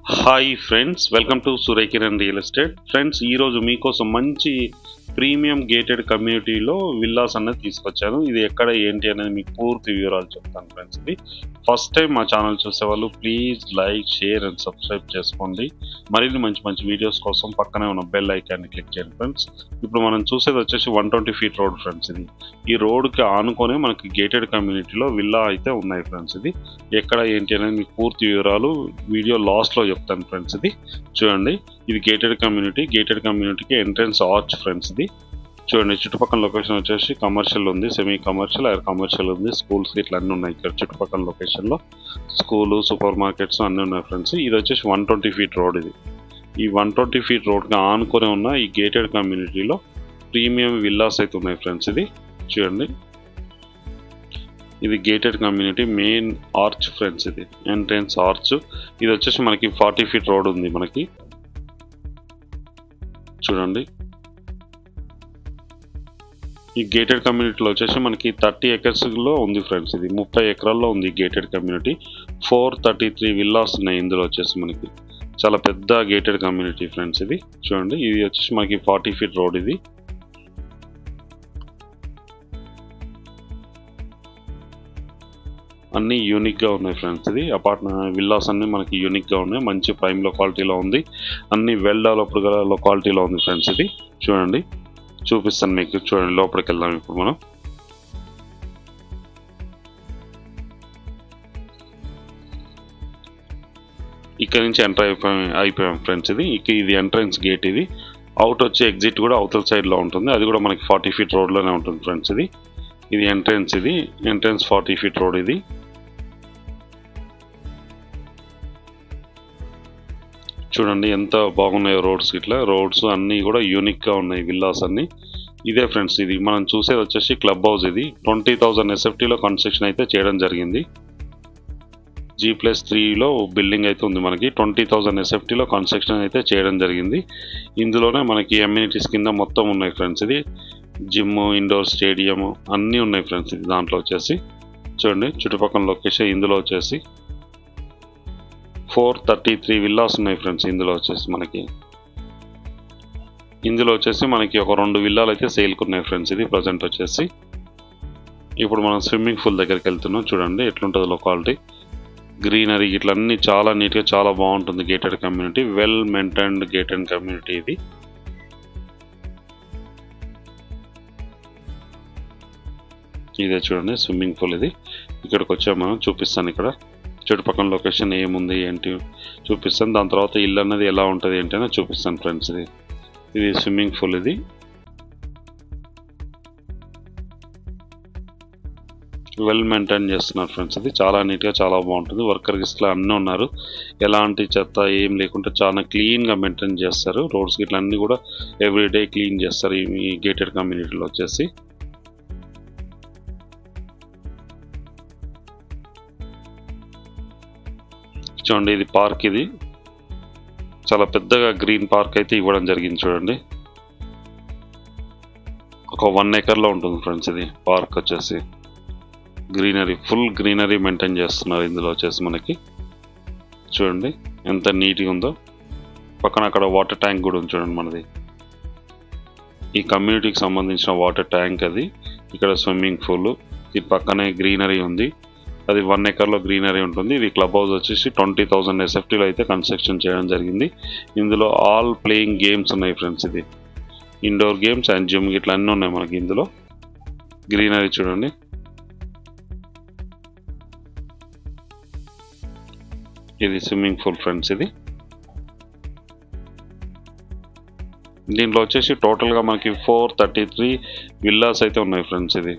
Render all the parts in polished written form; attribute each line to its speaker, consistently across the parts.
Speaker 1: Hi friends, welcome to Surekiran real estate. Friends, ఈరోజు మీకోసం మంచి ప్రీమియం గేటెడ్ కమ్యూనిటీలో విల్లాస్ అనేది తీసుకొచ్చాను. ఇది ఎక్కడ ఏంటి అనేది మీకు పూర్తి వివరాలు చెప్తాను ఫ్రెండ్స్. ఇది ఫస్ట్ టైం మా ఛానల్ చూసేవాళ్ళు please like, share and subscribe చేసుకోండి. మరిన్ని మంచి మంచి వీడియోస్ కోసం పక్కనే ఉన్న బెల్ ఐకాన్ని క్లిక్ చేయండి ఫ్రెండ్స్. ఇప్పుడు మనం చూసేది వచ్చేసి 120 feet రోడ్ ఫ్రెండ్స్. ఇది ఈ రోడ్కి ఆనుకొని మనకి గేటెడ్ కమ్యూనిటీలో విల్లా అయితే ఉన్నాయి ఫ్రెండ్స్. ఇది ఎక్కడ ఏంటి అనేది మీకు పూర్తి వివరాలు వీడియో లాస్ట్లో చెప్తాను ఫ్రెండ్స్. ఇది చూడండి, ఇది గేటెడ్ కమ్యూనిటీకి ఎంట్రన్స్ ఆర్చ్ ఫ్రెండ్స్. ఇది చూడండి, చుట్టుపక్కల లొకేషన్ వచ్చేసి కమర్షియల్ ఉంది, సెమీ కమర్షియల్, కమర్షియల్ ఉంది, స్కూల్స్ ఇట్లా అన్నీ ఉన్నాయి ఇక్కడ చుట్టుపక్కల లొకేషన్లో. స్కూలు, సూపర్ మార్కెట్స్ అన్నీ ఉన్నాయి ఫ్రెండ్స్. ఇది వచ్చేసి 120 feet రోడ్. ఇది ఈ 120 feet రోడ్కి ఆనుకొని ఉన్న ఈ గేటెడ్ కమ్యూనిటీలో ప్రీమియం విల్లాస్ అయితే ఉన్నాయి ఫ్రెండ్స్. ఇది చూడండి, ఇది gated community main arch friends. ఇది ఎంట్రన్స్ ఆర్చ్. ఇది వచ్చేసి మనకి 40 feet రోడ్ ఉంది మనకి. చూడండి, ఈ గేటెడ్ కమ్యూనిటీలో వచ్చేసి మనకి 30 acres ఉంది ఫ్రెండ్స్. ఇది 30 ఎకరాల్లో ఉంది గేటెడ్ కమ్యూనిటీ. 433 విల్లాస్ ఉన్నాయి ఇందులో వచ్చేసి మనకి. చాలా పెద్ద గేటెడ్ కమ్యూనిటీ ఫ్రెండ్స్. ఇది చూడండి, ఇది వచ్చేసి మనకి 40 feet రోడ్. ఇది అన్నీ యూనిక్గా ఉన్నాయి ఫ్రెండ్స్. ఇది విల్లాస్ అన్నీ మనకి యూనిక్గా ఉన్నాయి, మంచి ప్రైమ్ లొకాలిటీలో ఉంది, అన్ని వెల్ డెవలప్డ్ లొకాలిటీలో ఉంది ఫ్రెండ్స్. ఇది చూడండి, చూపిస్తాను మీకు. చూడండి, లోపలికి వెళ్దాం ఇప్పుడు మనం. ఇక్కడ నుంచి ఎంటర్ అయిపోయాం ఫ్రెండ్స్. ఇది ఎంట్రన్స్ గేట్. ఇది అవుట్ వచ్చే ఎగ్జిట్ కూడా అవతల సైడ్లో ఉంటుంది, అది కూడా మనకి 40 feet రోడ్లోనే ఉంటుంది ఫ్రెండ్స్. ఇది ఎంట్రన్స్. ఇది ఎంట్రన్స్ 40 feet రోడ్. ఇది చూడండి ఎంత బాగున్నాయో రోడ్స్. ఇట్లా రోడ్స్ అన్నీ కూడా యూనిక్గా ఉన్నాయి విల్లాస్ అన్నీ. ఇదే ఫ్రెండ్స్, ఇది మనం చూసేది వచ్చేసి క్లబ్ హౌస్. ఇది 20,000 SFTలో కన్స్ట్రక్షన్ అయితే చేయడం జరిగింది. G+3లో బిల్డింగ్ అయితే ఉంది మనకి. 20,000 SFTలో కన్స్ట్రక్షన్ అయితే చేయడం జరిగింది. ఇందులోనే మనకి అమ్యూనిటీస్ కింద మొత్తం ఉన్నాయి ఫ్రెండ్స్. ఇది జిమ్, ఇండోర్ స్టేడియం అన్నీ ఉన్నాయి ఫ్రెండ్స్. ఇది దాంట్లో వచ్చేసి చూడండి, చుట్టుపక్కల లొకేషన్. ఇందులో వచ్చేసి 433 విల్లాస్ ఉన్నాయి ఫ్రెండ్స్. ఇందులో వచ్చేసి మనకి ఒక 2 విల్లాలు అయితే సేల్కి ఉన్నాయి ఫ్రెండ్స్. ఇది ప్రజెంట్ వచ్చేసి. ఇప్పుడు మనం స్విమ్మింగ్ పూల్ దగ్గరికి వెళ్తున్నాం. చూడండి ఎట్లుంటుంది లొకాలిటీ, గ్రీనరీ ఇట్లా అన్నీ చాలా నీట్గా చాలా బాగుంటుంది. Gated community, well maintained gated community. ఇది ఇదే చూడండి స్విమ్మింగ్ పూల్. ఇది ఇక్కడికి వచ్చాము మనం, చూపిస్తాను ఇక్కడ చుట్టుపక్కల లొకేషన్ ఏముంది ఏంటి చూపిస్తాను. దాని తర్వాత ఇల్లు అన్నది ఎలా ఉంటుంది ఏంటి అని చూపిస్తాను ఫ్రెండ్స్. ఇది స్విమ్మింగ్ పూల్. ఇది వెల్ మెయింటైన్ చేస్తున్నారు ఫ్రెండ్స్. ఇది చాలా నీట్గా చాలా బాగుంటుంది. వర్కర్ ఇట్లా అన్నీ ఉన్నారు, ఎలాంటి చెత్త ఏం లేకుండా చాలా క్లీన్గా మెయింటైన్ చేస్తారు. రోడ్స్ ఇట్లా అన్నీ కూడా ఎవ్రీడే క్లీన్ చేస్తారు ఈ గేటెడ్ కమ్యూనిటీలో వచ్చేసి. చూడండి, ఇది పార్క్. ఇది చాలా పెద్దగా గ్రీన్ పార్క్ అయితే ఇవ్వడం జరిగింది. చూడండి, ఒక 1 acreలో ఉంటుంది ఫ్రెండ్స్. ఇది పార్క్ వచ్చేసి గ్రీనరీ, ఫుల్ గ్రీనరీ మెయింటైన్ చేస్తున్నారు ఇందులో వచ్చేసి మనకి. చూడండి ఎంత నీట్గా ఉందో. పక్కన అక్కడ వాటర్ ట్యాంక్ కూడా ఉంది చూడండి మనది. ఈ కమ్యూనిటీకి సంబంధించిన వాటర్ ట్యాంక్ అది. ఇక్కడ స్విమ్మింగ్ పూల్, ఈ పక్కనే గ్రీనరీ ఉంది. అది 1 acreలో గ్రీనరీ ఉంటుంది. ఇది క్లబ్ హౌస్ వచ్చేసి 20,000 SFTలో అయితే కన్స్ట్రక్షన్ చేయడం జరిగింది. ఇందులో ఆల్ ప్లేయింగ్ గేమ్స్ ఉన్నాయి ఫ్రెండ్స్. ఇది ఇండోర్ గేమ్స్ అండ్ జిమ్ ఇట్లా అన్నీ ఉన్నాయి మనకి ఇందులో. గ్రీనరీ చూడండి. ఇది స్విమ్మింగ్ పూల్ ఫ్రెండ్స్. ఇది దీంట్లో వచ్చేసి టోటల్గా మనకి 433 విల్లాస్ అయితే ఉన్నాయి ఫ్రెండ్స్. ఇది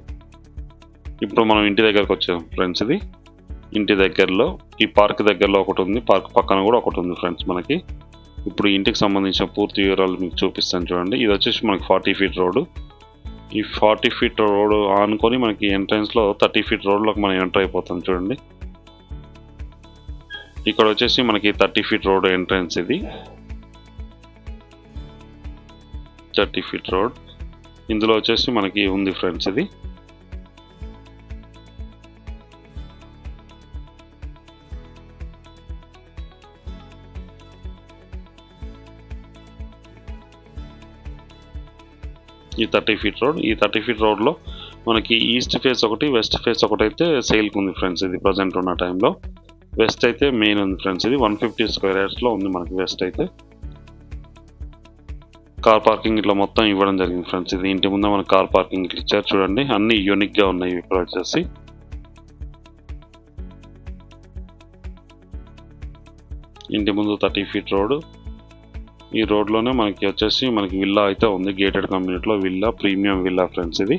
Speaker 1: ఇప్పుడు మనం ఇంటి దగ్గరకు వచ్చాం ఫ్రెండ్స్. ఇది ఇంటి దగ్గరలో ఈ పార్క్ దగ్గరలో ఒకటి ఉంది, పార్క్ పక్కన కూడా ఒకటి ఉంది ఫ్రెండ్స్ మనకి. ఇప్పుడు ఇంటికి సంబంధించిన పూర్తి వివరాలు మీకు చూపిస్తాను చూడండి. ఇది వచ్చేసి మనకి 40 feet రోడ్డు. ఈ 40 feet రోడ్ ఆనుకొని మనకి ఎంట్రన్స్లో 30 feet రోడ్లోకి మనం ఎంటర్ అయిపోతాం చూడండి. ఇక్కడ వచ్చేసి మనకి 30 feet రోడ్ ఎంట్రన్స్. ఇది 30 feet రోడ్. ఇందులో వచ్చేసి మనకి ఉంది ఫ్రెండ్స్. ఇది ఈ 30 ఫీట్ రోడ్. ఈ 30 ఫీట్ రోడ్లో మనకి ఈస్ట్ ఫేస్ ఒకటి, వెస్ట్ ఫేస్ ఒకటి అయితే సేల్కి ఉంది ఫ్రెండ్స్. ఇది ప్రజెంట్ ఉన్న టైంలో వెస్ట్ అయితే మెయిన్ ఉంది ఫ్రెండ్స్. ఇది 150 స్క్వేర్ యార్డ్స్లో ఉంది మనకి వెస్ట్ అయితే. కార్ పార్కింగ్ ఇట్లా మొత్తం ఇవ్వడం జరిగింది ఫ్రెండ్స్. ఇది ఇంటి ముందు మనకి కార్ పార్కింగ్ ఇట్లా ఇచ్చారు చూడండి. అన్ని యూనిక్గా ఉన్నాయి ఇక్కడ వచ్చేసి. ఇంటి ముందు 30 ఫీట్ రోడ్. ఈ రోడ్లోనే మనకి వచ్చేసి మనకి విల్లా అయితే ఉంది. గేటెడ్ కమ్యూనిటీలో విల్లా, ప్రీమియం విల్లా ఫ్రెండ్స్. ఇది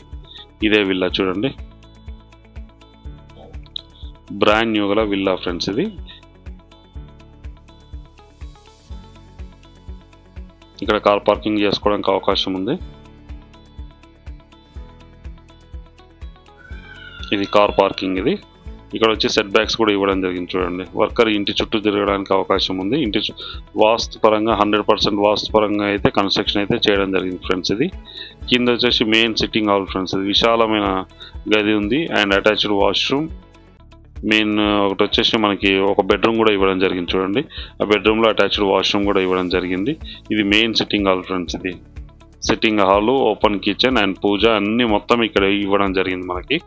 Speaker 1: ఇదే విల్లా చూడండి, బ్రాండ్ న్యూ గల విల్లా ఫ్రెండ్స్. ఇది ఇక్కడ కార్ పార్కింగ్ చేసుకోవడానికి అవకాశం ఉంది. ఇది కార్ పార్కింగ్. ఇది ఇక్కడ వచ్చి సెట్ బ్యాక్స్ కూడా ఇవ్వడం జరిగింది చూడండి. వర్కర్ ఇంటి చుట్టూ తిరగడానికి అవకాశం ఉంది. ఇంటి వాస్తు పరంగా 100% వాస్తు పరంగా అయితే కన్స్ట్రక్షన్ అయితే చేయడం జరిగింది ఫ్రెండ్స్. ఇది కింద వచ్చేసి మెయిన్ సిట్టింగ్ హాల్ ఫ్రెండ్స్. ఇది విశాలమైన గది ఉంది అండ్ అటాచ్డ్ వాష్రూమ్. మెయిన్ ఒకటి వచ్చేసి మనకి ఒక బెడ్రూమ్ కూడా ఇవ్వడం జరిగింది చూడండి. ఆ బెడ్రూమ్లో అటాచ్డ్ వాష్రూమ్ కూడా ఇవ్వడం జరిగింది. ఇది మెయిన్ సిట్టింగ్ హాల్ ఫ్రెండ్స్. ఇది sitting hall, open kitchen and పూజ అన్నీ మొత్తం ఇక్కడ ఇవ్వడం జరిగింది మనకి.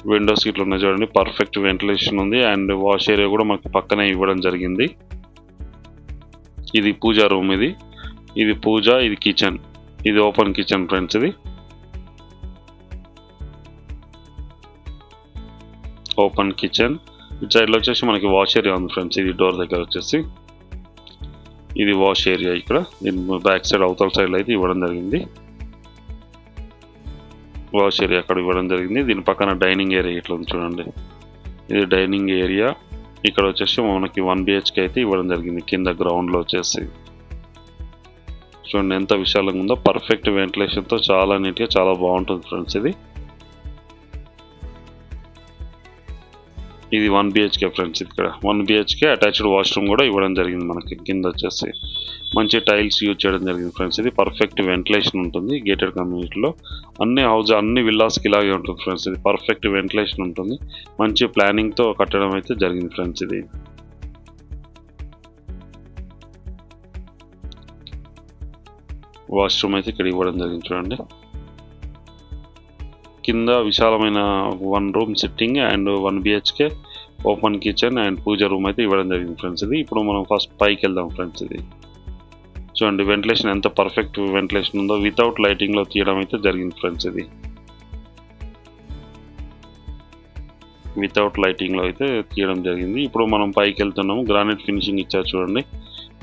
Speaker 1: విండోస్ ఇట్లా ఉన్నాయి చూడండి, పర్ఫెక్ట్ వెంటిలేషన్ ఉంది అండ్ వాష్ ఏరియా కూడా మనకి పక్కనే ఇవ్వడం జరిగింది. ఇది పూజా రూమ్. ఇది పూజ, ఇది కిచెన్, ఇది ఓపెన్ కిచెన్ ఫ్రెండ్స్. ఇది ఓపెన్ కిచెన్. ఇటు సైడ్లో వచ్చేసి మనకి వాష్ ఏరియా ఉంది ఫ్రెండ్స్. ఇది డోర్ దగ్గర వచ్చేసి ఇది వాష్ ఏరియా. ఇక్కడ దీని బ్యాక్ సైడ్ అవతల సైడ్లో అయితే ఇవ్వడం జరిగింది వాష్ ఏరియా, అక్కడ ఇవ్వడం జరిగింది. దీని పక్కన డైనింగ్ ఏరియా ఇట్లా ఉంది చూడండి. ఇది డైనింగ్ ఏరియా. ఇక్కడ వచ్చేసి మనకి 1 BHK అయితే ఇవ్వడం జరిగింది. కింద గ్రౌండ్లో వచ్చేసి చూడండి ఎంత విశాలంగా ఉందో. పర్ఫెక్ట్ వెంటిలేషన్తో చాలా నీట్గా చాలా బాగుంటుంది ఫ్రెండ్స్. ఇది 1 BHK ఫ్రెండ్స్. ఇక్కడ 1 BHK అటాచ్డ్ వాష్రూమ్ కూడా ఇవ్వడం జరిగింది మనకి. కింద వచ్చేసి మంచి టైల్స్ యూజ్ చేయడం జరిగింది ఫ్రెండ్స్. ఇది పర్ఫెక్ట్ వెంటిలేషన్ ఉంటుంది గేటెడ్ కమ్యూనిటీలో. అన్ని విల్లాస్కి ఇలాగే ఉంటుంది ఫ్రెండ్స్. ఇది పర్ఫెక్ట్ వెంటిలేషన్ ఉంటుంది. మంచి ప్లానింగ్తో కట్టడం అయితే జరిగింది ఫ్రెండ్స్. ఇది వాష్రూమ్ అయితే ఇక్కడ ఇవ్వడం జరిగింది చూడండి. కింద విశాలమైన 1 room sitting and 1 BHK open kitchen and puja room అయితే ఇవ్వడం జరిగింది ఫ్రెండ్స్. ఇది ఇప్పుడు మనం ఫస్ట్ పైకి వెళ్దాం ఫ్రెండ్స్. ఇది చూడండి వెంటిలేషన్ ఎంత పర్ఫెక్ట్ వెంటిలేషన్ ఉందో. వితౌట్ లైటింగ్లో తీయడం అయితే జరిగింది ఫ్రెండ్స్. ఇది వితౌట్ లైటింగ్లో అయితే తీయడం జరిగింది. ఇప్పుడు మనం పైకి వెళ్తున్నాము. గ్రానైట్ ఫినిషింగ్ ఇచ్చారు చూడండి.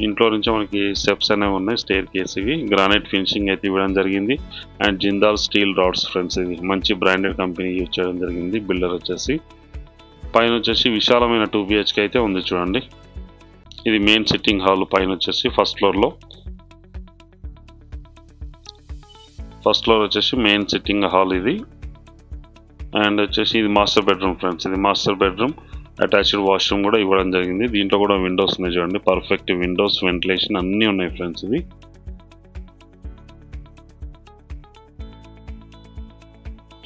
Speaker 1: ఇంట్లో నుంచి మనకి స్టెప్స్ అనేవి ఉన్నాయి, స్టేర్ కేస్. ఇవి గ్రానైట్ ఫినిషింగ్ అయితే ఇవ్వడం జరిగింది and Jindal steel rods friends. ఇది మంచి బ్రాండెడ్ కంపెనీ యూజ్ చేయడం జరిగింది. బిల్డర్ వచ్చేసి పైన వచ్చేసి విశాలమైన 2 BHK అయితే ఉంది చూడండి. ఇది మెయిన్ సిట్టింగ్ హాల్. పైన వచ్చేసి ఫస్ట్ ఫ్లోర్ వచ్చేసి మెయిన్ సిట్టింగ్ హాల్. ఇది అండ్ వచ్చేసి ఇది మాస్టర్ బెడ్రూమ్ ఫ్రెండ్స్. ఇది మాస్టర్ బెడ్రూమ్ అటాచ్డ్ వాష్రూమ్ కూడా ఇవ్వడం జరిగింది. దీంట్లో కూడా విండోస్ ఉన్నాయి చూడండి. పర్ఫెక్ట్ విండోస్, వెంటిలేషన్ అన్నీ ఉన్నాయి ఫ్రెండ్స్.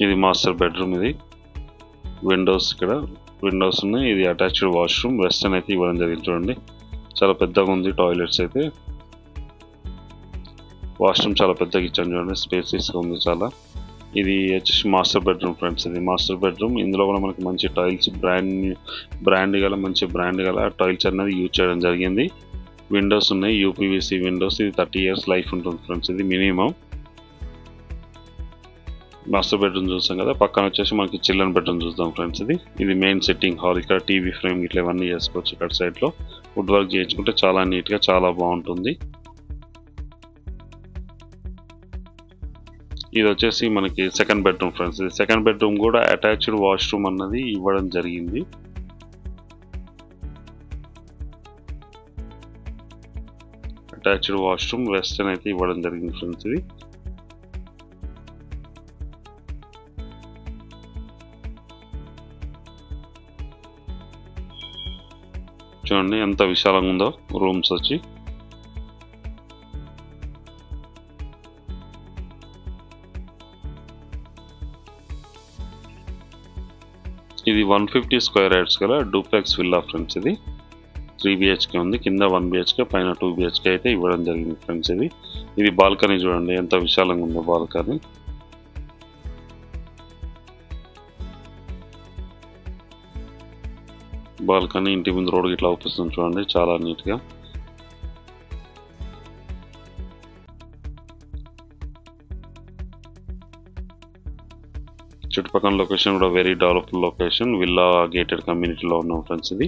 Speaker 1: ఇది మాస్టర్ బెడ్రూమ్. ఇది విండోస్, ఇక్కడ విండోస్ ఉన్నాయి. ఇది అటాచ్డ్ వాష్రూమ్ వెస్టర్న్ అయితే ఇవ్వడం జరిగింది చూడండి. చాలా పెద్దగా ఉంది. టాయిలెట్స్ అయితే వాష్రూమ్ చాలా పెద్దగా ఇచ్చాను చూడండి. స్పేసెస్గా ఉంది చాలా. ఇది వచ్చేసి మాస్టర్ బెడ్రూమ్ ఫ్రెండ్స్. ఇది మాస్టర్ బెడ్రూమ్. ఇందులో కూడా మనకి మంచి టైల్స్, మంచి బ్రాండ్ గల టైల్స్ అనేది యూజ్ చేయడం జరిగింది. విండోస్ ఉన్నాయి, UPVC విండోస్. ఇది 30 years లైఫ్ ఉంటుంది ఫ్రెండ్స్. ఇది మినిమం. మాస్టర్ బెడ్రూమ్ చూస్తాం కదా. పక్కన వచ్చేసి మనకి చిల్డ్రన్ బెడ్రూమ్ చూద్దాం ఫ్రెండ్స్. ఇది మెయిన్ సిట్టింగ్ హాల్. ఇక్కడ టీవీ ఫ్రేమ్ ఇట్లా ఇవన్నీ చేసుకోవచ్చు. ఇక్కడ సైడ్లో వుడ్ వర్క్ చేయించుకుంటే చాలా నీట్గా చాలా బాగుంటుంది. ఇది వచ్చేసి మనకి సెకండ్ బెడ్రూమ్ ఫ్రెండ్స్. ఇది సెకండ్ బెడ్రూమ్ కూడా అటాచ్డ్ వాష్రూమ్ అన్నది ఇవ్వడం జరిగింది. అటాచ్డ్ వాష్రూమ్ వెస్టర్న్ అయితే ఇవ్వడం జరిగింది ఫ్రెండ్స్. ఇది చూడండి ఎంత విశాలంగా ఉందో రూమ్స్ వచ్చి. ఇది 150 స్క్వేర్ యార్డ్స్ గల డూప్లెక్స్ విల్లా ఫ్రెండ్స్. ఇది 3 BHK ఉంది, కింద 1 BHK, పైన 2 BHK అయితే ఇవ్వడం జరిగింది ఫ్రెండ్స్. ఇది బాల్కనీ చూడండి ఎంత విశాలంగా ఉందో బాల్కనీ. బాల్కనీ ఇంటి ముందు రోడ్ ఇట్లా అవుపిస్తుంది చూడండి, చాలా నీట్గా. చుట్టుపక్కల లొకేషన్ కూడా very developed location, villa gated కమ్యూనిటీలో ఉన్నాం ఫ్రెండ్స్. ఇది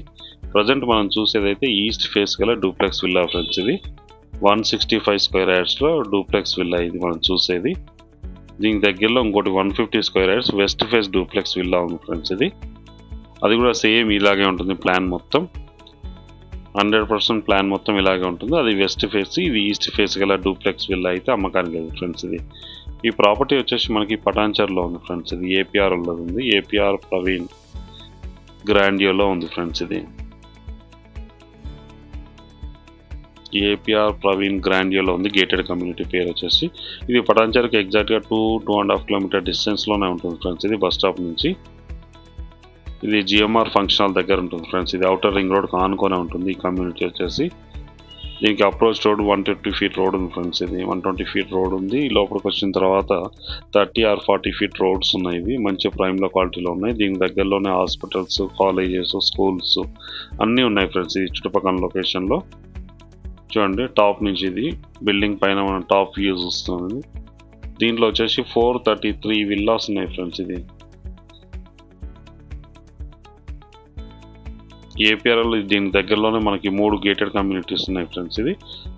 Speaker 1: ప్రజెంట్ మనం చూసేదైతే ఈస్ట్ ఫేస్ గల డూప్లెక్స్ విల్లా ఫ్రెండ్స్. ఇది 165 స్క్వేర్ యార్డ్స్లో డూప్లెక్స్ విల్లా ఇది మనం చూసేది. దీనికి దగ్గరలో ఇంకోటి 150 square yards west face duplex villa ఉంది ఫ్రెండ్స్. అది కూడా సేమ్ ఇలాగే ఉంటుంది ప్లాన్ మొత్తం, 100% ప్లాన్ మొత్తం ఇలాగే ఉంటుంది. అది వెస్ట్ ఫేస్, ఇది ఈస్ట్ ఫేస్ గల డూప్లెక్స్ విల్లా అయితే అమ్మకానికి లేదు ఫ్రెండ్స్. ఈ ప్రాపర్టీ వచ్చేసి మనకి పటాన్చర్లో ఉంది ఫ్రెండ్స్. ఇది ఏపీఆర్లో ఉంది, ఏపీఆర్ ప్రవీణ్ గ్రాండియోలో ఉంది ఫ్రెండ్స్. ఇది ఏపీఆర్ ప్రవీణ్ గ్రాండియోలో ఉంది, గేటెడ్ కమ్యూనిటీ పేరు వచ్చేసి. ఇది పటాన్చర్కి ఎగ్జాక్ట్గా 2.5 కిలోమీటర్ డిస్టెన్స్లోనే ఉంటుంది ఫ్రెండ్స్. ఇది బస్ స్టాప్ నుంచి. ఇది జిఎంఆర్ ఫంక్షన్ హాల్ దగ్గర ఉంటుంది ఫ్రెండ్స్. ఇది అవుటర్ రింగ్ రోడ్కి ఆనుకొనే ఉంటుంది ఈ కమ్యూనిటీ వచ్చేసి. దీనికి అప్రోచ్ రోడ్ 150 ఫీట్ రోడ్ ఉంది ఫ్రెండ్స్. ఇది 120 ఫీట్ రోడ్ ఉంది. లోపలికి వచ్చిన తర్వాత 30 or 40 ఫీట్ రోడ్స్ ఉన్నాయి. ఇవి మంచి ప్రైమ్లో క్వాలిటీలో ఉన్నాయి. దీనికి దగ్గరలోనే హాస్పిటల్స్, కాలేజెస్, స్కూల్స్ అన్నీ ఉన్నాయి ఫ్రెండ్స్. ఈ చుట్టుపక్కల లొకేషన్లో చూడండి, టాప్ నుంచి ఇది బిల్డింగ్ పైన మనం టాప్ వ్యూ చూస్తుంది. దీంట్లో వచ్చేసి 433 విల్లాస్ ఉన్నాయి ఫ్రెండ్స్. ఇది ఏపీఆర్ఎల్. దీని దగ్గరలోనే మనకి 3 గేటెడ్ కమ్యూనిటీస్ ఉన్నాయి ఫ్రెండ్స్.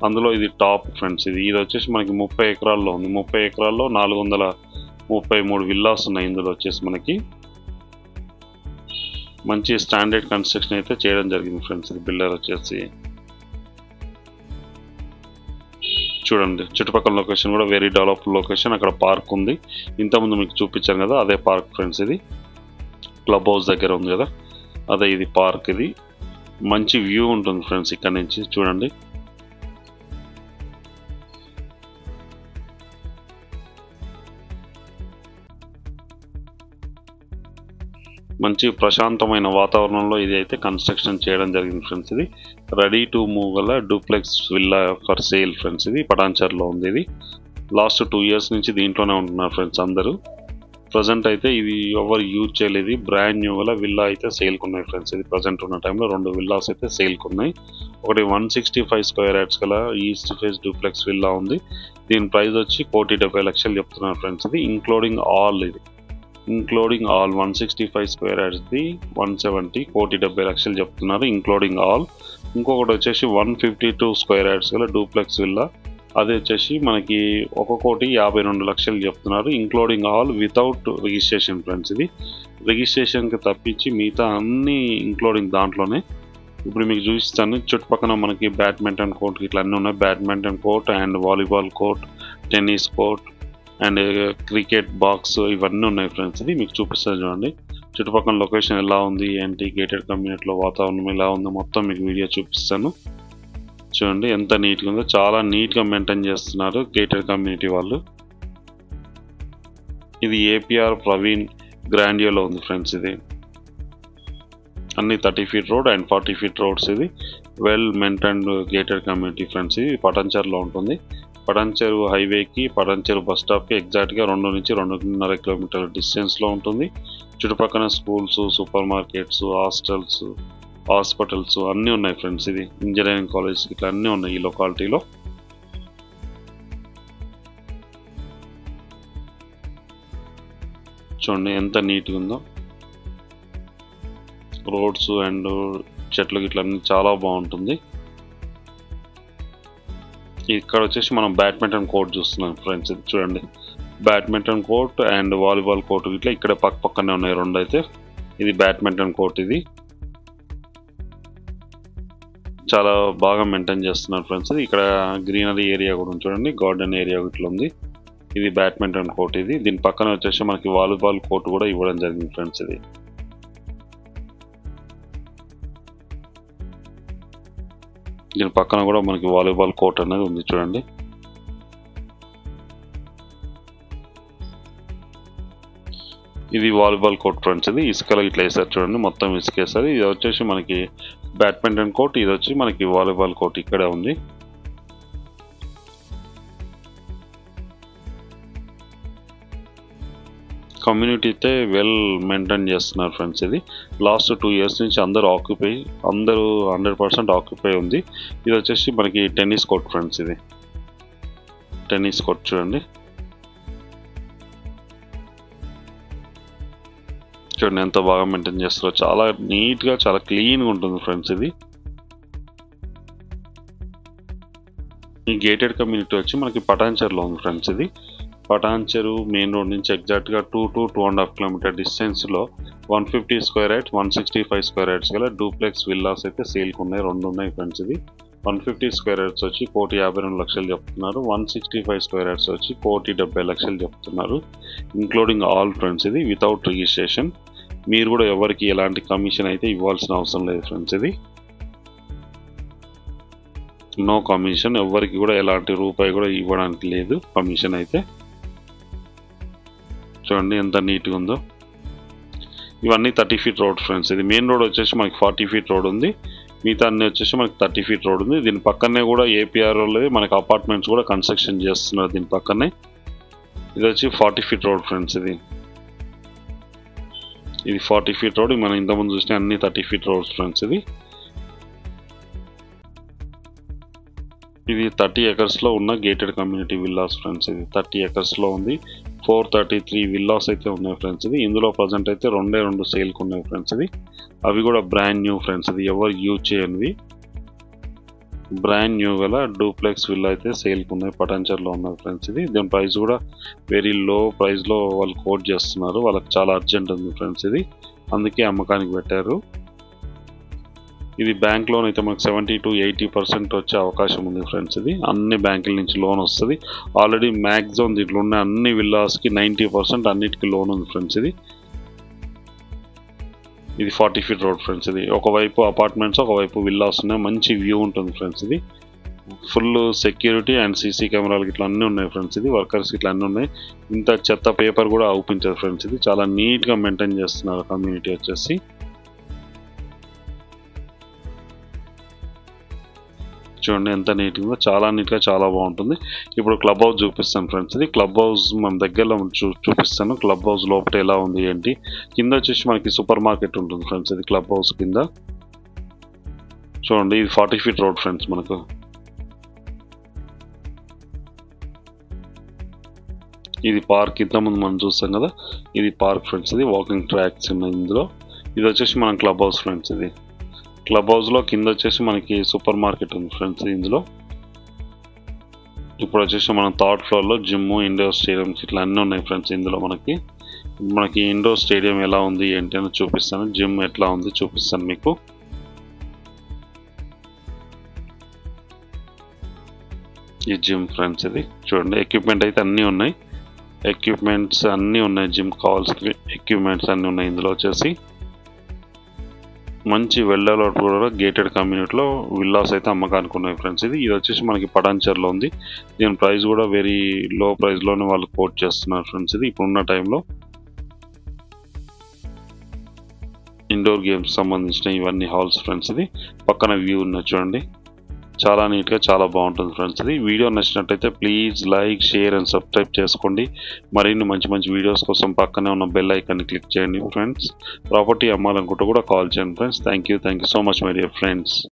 Speaker 1: అందులో ఇది టాప్ ఫ్రెండ్స్. ఇది వచ్చేసి మనకి 30 ఎకరాల్లో ఉంది. 30 ఎకరాల్లో 433 విల్లాస్ ఉన్నాయి. ఇందులో వచ్చేసి మనకి మంచి స్టాండర్డ్ కన్స్ట్రక్షన్ అయితే చేయడం జరిగింది ఫ్రెండ్స్. ఇది బిల్డర్ వచ్చేసి చూడండి, చుట్టుపక్కల లొకేషన్ కూడా వెరీ డెవలప్డ్ లొకేషన్. అక్కడ పార్క్ ఉంది, ఇంతకుముందు మీకు చూపించాను కదా, అదే పార్క్ ఫ్రెండ్స్. ఇది క్లబ్ హౌస్ దగ్గర ఉంది కదా, అదే ఇది పార్క్. ఇది మంచి వ్యూ ఉంటుంది ఫ్రెండ్స్ ఇక్కడ నుంచి చూడండి. మంచి ప్రశాంతమైన వాతావరణంలో ఇది అయితే కన్స్ట్రక్షన్ చేయడం జరిగింది ఫ్రెండ్స్. ఇది రెడీ టు మూవ్ గల duplex villa for sale friends. ఇది పటాన్చర్లో ఉంది. ఇది లాస్ట్ 2 years నుంచి దీంట్లోనే ఉంటున్నారు ఫ్రెండ్స్ అందరూ. ప్రజెంట్ అయితే ఇది ఎవరు యూజ్ చేయలేదు, బ్రాండ్ న్యూ గల విల్లా అయితే సేల్కి ఉన్నాయి ఫ్రెండ్స్. ఇది ప్రజెంట్ ఉన్న టైంలో 2 విల్లాస్ అయితే సేల్కి ఉన్నాయి. ఒకటి 165 స్క్వేర్ యార్డ్స్ గల ఈస్ట్ ఫేస్ డూప్లెక్స్ విల్లా ఉంది. దీని ప్రైస్ వచ్చి 1,70,00,000 చెప్తున్నారు ఫ్రెండ్స్. ఇది ఇంక్లూడింగ్ ఆల్. ఇది ఇంక్లూడింగ్ ఆల్ 165 స్క్వేర్ యార్డ్స్ది 170, 1,70,00,000 చెప్తున్నారు ఇంక్లూడింగ్ ఆల్. ఇంకొకటి వచ్చేసి 152 స్క్వేర్ యార్డ్స్ గల డూప్లెక్స్ విల్లా, అది వచ్చేసి మనకి 1,52,00,000 చెప్తున్నారు including all without registration friends. ఇది రిజిస్ట్రేషన్కి తప్పించి మిగతా అన్నీ ఇంక్లూడింగ్ దాంట్లోనే. ఇప్పుడు మీకు చూపిస్తాను. చుట్టుపక్కల మనకి బ్యాడ్మింటన్ కోర్ట్ ఇట్లా అన్నీ ఉన్నాయి. Badminton court and volleyball court, tennis court and cricket box ఇవన్నీ ఉన్నాయి ఫ్రెండ్స్. ఇది మీకు చూపిస్తాను చూడండి. చుట్టుపక్కల లొకేషన్ ఎలా ఉంది ఏంటి, గేటెడ్ కమ్యూనిటీలో వాతావరణం ఎలా ఉందో మొత్తం మీకు వీడియో చూపిస్తాను చూడండి. ఎంత నీట్గా ఉందో, చాలా నీట్గా మెయింటైన్ చేస్తున్నారు గేటెడ్ కమ్యూనిటీ వాళ్ళు. ఇది ఏపీఆర్ ప్రవీణ్ గ్రాండియోలో ఉంది ఫ్రెండ్స్. ఇది అన్ని 30 feet road and 40 feet roads. ఇది well maintained gated community friends. ఇది పటాన్చర్లో ఉంటుంది. పటాన్చెరు హైవేకి, పటాన్చెరు బస్ స్టాప్కి ఎగ్జాక్ట్గా 2 నుంచి 2.5 కిలోమీటర్ల డిస్టెన్స్లో ఉంటుంది. చుట్టుపక్కల schools, super markets, hostels, hospitals అన్నీ ఉన్నాయి ఫ్రెండ్స్. ఇది ఇంజనీరింగ్ కాలేజ్ ఇట్లా అన్నీ ఉన్నాయి ఈ లొకాలిటీలో. చూడండి ఎంత నీట్గా ఉందో, రోడ్స్ అండ్ చెట్లు ఇట్లా అన్నీ చాలా బాగుంటుంది. ఇక్కడ వచ్చేసి మనం బ్యాడ్మింటన్ కోర్ట్ చూస్తున్నాం ఫ్రెండ్స్. ఇది చూడండి, badminton court and volleyball court ఇట్లా ఇక్కడ పక్కనే ఉన్నాయి 2 అయితే. ఇది బ్యాడ్మింటన్ కోర్ట్. ఇది చాలా బాగా మెయింటైన్ చేస్తున్నారు ఫ్రెండ్స్. ఇక్కడ గ్రీనరీ ఏరియా కూడా ఉంది చూడండి, గార్డెన్ ఏరియా ఇట్లా ఉంది. ఇది బ్యాడ్మింటన్ కోర్ట్. ఇది దీని పక్కన వచ్చేసి మనకి వాలీబాల్ కోర్ట్ కూడా ఇవ్వడం జరిగింది ఫ్రెండ్స్. ఇది దీని పక్కన కూడా మనకి వాలీబాల్ కోర్ట్ అనేది ఉంది చూడండి. ఇది వాలీబాల్ కోర్ట్ ఫ్రెండ్స్. ఇది ఇసుకలో ఇట్లా వేసారు చూడండి, మొత్తం ఇసుకేసారు. ఇది వచ్చేసి మనకి బ్యాడ్మింటన్ కోర్ట్, ఇది వచ్చి మనకి వాలీబాల్ కోర్ట్ ఇక్కడే ఉంది. కమ్యూనిటీ అయితే వెల్ మెయింటైన్ చేస్తున్నారు ఫ్రెండ్స్. ఇది లాస్ట్ 2 years నుంచి అందరూ 100% ఆక్యుపై ఉంది. ఇది వచ్చేసి మనకి టెన్నిస్ కోర్ట్ ఫ్రెండ్స్. ఇది టెన్నిస్ కోర్ట్ చూడండి ఎంత బాగా మెయింటైన్ చేస్తారో, చాలా నీట్గా చాలా క్లీన్గా ఉంటుంది ఫ్రెండ్స్. ఇది ఈ గేటెడ్ కమ్యూనిటీ వచ్చి మనకి పటాన్చెరులో ఉంది ఫ్రెండ్స్. ఇది పటాన్చెరు మెయిన్ రోడ్ నుంచి ఎగ్జాక్ట్గా 2 to 2.5 kilometer డిస్టెన్స్లో 150 square yards 165 square yards గల డూప్లెక్స్ విల్లాస్ అయితే సేల్కి ఉన్నాయి. 2 ఉన్నాయి ఫ్రెండ్స్. ఇది 150 square yards వచ్చి 1,52,00,000 చెప్తున్నారు. 165 square yards వచ్చి 1,70,00,000 చెప్తున్నారు, ఇంక్లూడింగ్ ఆల్ ఫ్రెండ్స్. ఇది వితౌట్ రిజిస్ట్రేషన్. మీరు కూడా ఎవరికి ఎలాంటి కమిషన్ అయితే ఇవ్వాల్సిన అవసరం లేదు ఫ్రెండ్స్. ఇది నో కమిషన్, ఎవరికి కూడా ఎలాంటి రూపాయి కూడా ఇవ్వడానికి లేదు కమిషన్ అయితే. చూడండి ఎంత నీట్గా ఉందో. ఇవన్నీ 30 feet రోడ్ ఫ్రెండ్స్. ఇది మెయిన్ రోడ్ వచ్చేసి మనకి 40 feet రోడ్ ఉంది, మిగతా అన్ని వచ్చేసి మనకి 30 feet రోడ్ ఉంది. దీని పక్కనే కూడా ఏపీఆర్ వాళ్ళది మనకి అపార్ట్మెంట్స్ కూడా కన్స్ట్రక్షన్ చేస్తున్నారు దీని పక్కనే. ఇది వచ్చి 40 feet రోడ్ ఫ్రెండ్స్. ఇది 40 feet రోడ్. మనం ఇంతకుముందు చూసిన అన్ని 30 feet రోడ్స్ ఫ్రెండ్స్. ఇది 30 acres లో ఉన్న గేటెడ్ కమ్యూనిటీ విల్లాస్ ఫ్రెండ్స్. ఇది 30 acres లో ఉంది. 433 విల్లాస్ అయితే ఉన్నాయి ఫ్రెండ్స్. ఇది ఇందులో ప్రజెంట్ అయితే 2 సేల్కి ఉన్నాయి ఫ్రెండ్స్. ఇది అవి కూడా బ్రాండ్ న్యూ ఫ్రెండ్స్. ఇది ఎవరు యూజ్ చేయనివి బ్రాండ్ న్యూ గల డూప్లెక్స్ విల్లా అయితే సేల్కి ఉన్నాయి, పటాన్చెరులో ఉన్నాయి ఫ్రెండ్స్. ఇది దీని ప్రైస్ కూడా వెరీ లో ప్రైస్లో వాళ్ళు కోట్ చేస్తున్నారు. వాళ్ళకి చాలా అర్జెంట్ ఉంది ఫ్రెండ్స్. ఇది అందుకే అమ్మకానికి పెట్టారు. ఇది బ్యాంక్ లోన్ అయితే మనకు 70 to 80% వచ్చే అవకాశం ఉంది ఫ్రెండ్స్. ఇది అన్ని బ్యాంకుల నుంచి లోన్ వస్తుంది. ఆల్రెడీ మ్యాక్సిమం దీంట్లో ఉన్న అన్ని విల్లాస్కి 90% అన్నిటికీ లోన్ ఉంది ఫ్రెండ్స్. ఇది 40 feet రోడ్ ఫ్రెండ్స్. ఇది ఒకవైపు అపార్ట్మెంట్స్, ఒకవైపు విల్లాస్ ఉన్నాయి. మంచి వ్యూ ఉంటుంది ఫ్రెండ్స్. ఇది ఫుల్ సెక్యూరిటీ అండ్ సీసీ కెమెరాలు ఇట్లా అన్నీ ఉన్నాయి ఫ్రెండ్స్. ఇది వర్కర్స్ ఇట్లా అన్నీ ఉన్నాయి. ఇంత చెత్త పేపర్ కూడా అవుపించారు ఫ్రెండ్స్. ఇది చాలా నీట్గా మెయింటైన్ చేస్తున్నారు కమ్యూనిటీ వచ్చేసి. చూడండి ఎంత నీట్గా, చాలా నీట్గా, చాలా బాగుంటుంది. ఇప్పుడు క్లబ్ హౌస్ చూపిస్తాను ఫ్రెండ్స్. ఇది క్లబ్ హౌస్ మన దగ్గరలో చూపిస్తాను. క్లబ్ హౌస్ లోపల ఎలా ఉంది ఏంటి. కింద వచ్చేసి మనకి సూపర్ మార్కెట్ ఉంటుంది ఫ్రెండ్స్. ఇది క్లబ్ హౌస్ కింద చూడండి. ఇది 40 feet రోడ్ ఫ్రెండ్స్. మనకు ఇది పార్క్, ఇంతకుముందు మనం చూస్తాం కదా, ఇది పార్క్ ఫ్రెండ్స్. ఇది వాకింగ్ ట్రాక్స్ ఉన్నాయి ఇందులో. ఇది వచ్చేసి మనం క్లబ్ హౌస్ ఫ్రెండ్స్. ఇది క్లబ్ హౌస్లో కింద వచ్చేసి మనకి సూపర్ మార్కెట్ ఉంది ఫ్రెండ్స్. ఇందులో ఇప్పుడు వచ్చేసి మనం 3rd floorలో జిమ్, ఇండోర్ స్టేడియంస్ ఇట్లా అన్నీ ఉన్నాయి ఫ్రెండ్స్. ఇందులో మనకి ఇండోర్ స్టేడియం ఎలా ఉంది ఏంటి అని చూపిస్తాను. జిమ్ ఎట్లా ఉంది చూపిస్తాను మీకు. ఈ జిమ్ ఫ్రెండ్స్. ఇది చూడండి ఎక్విప్మెంట్ అయితే అన్నీ ఉన్నాయి. ఎక్విప్మెంట్స్ అన్నీ ఉన్నాయి. జిమ్ కావాల్సిన ఎక్విప్మెంట్స్ అన్నీ ఉన్నాయి. ఇందులో వచ్చేసి మంచి వెల్డర్లోట్ కూడా గేటెడ్ కమ్యూనిటీలో విల్లాస్ అయితే అమ్మకానికి ఉన్నాయి ఫ్రెండ్స్. ఇది వచ్చేసి మనకి పటాన్చెరులో ఉంది. దీని ప్రైస్ కూడా వెరీ లో ప్రైస్లోనే వాళ్ళు కోట్ చేస్తున్నారు ఫ్రెండ్స్. ఇది ఇప్పుడున్న టైంలో ఇండోర్ గేమ్స్ సంబంధించిన ఇవన్నీ హాల్స్ ఫ్రెండ్స్. ఇది పక్కన వ్యూ ఉన్నది చూడండి, చాలా నీట్గా, చాలా బాగుంటుంది ఫ్రెండ్స్. ఇది వీడియో నచ్చినట్టయితే please like, share and subscribe చేసుకోండి. మరిన్ని మంచి మంచి వీడియోస్ కోసం పక్కనే ఉన్న బెల్ ఐకాన్ని క్లిక్ చేయండి ఫ్రెండ్స్. ప్రాపర్టీ అమ్మాలనుకుంటే కూడా కాల్ చేయండి friends. Thank you so much my dear friends.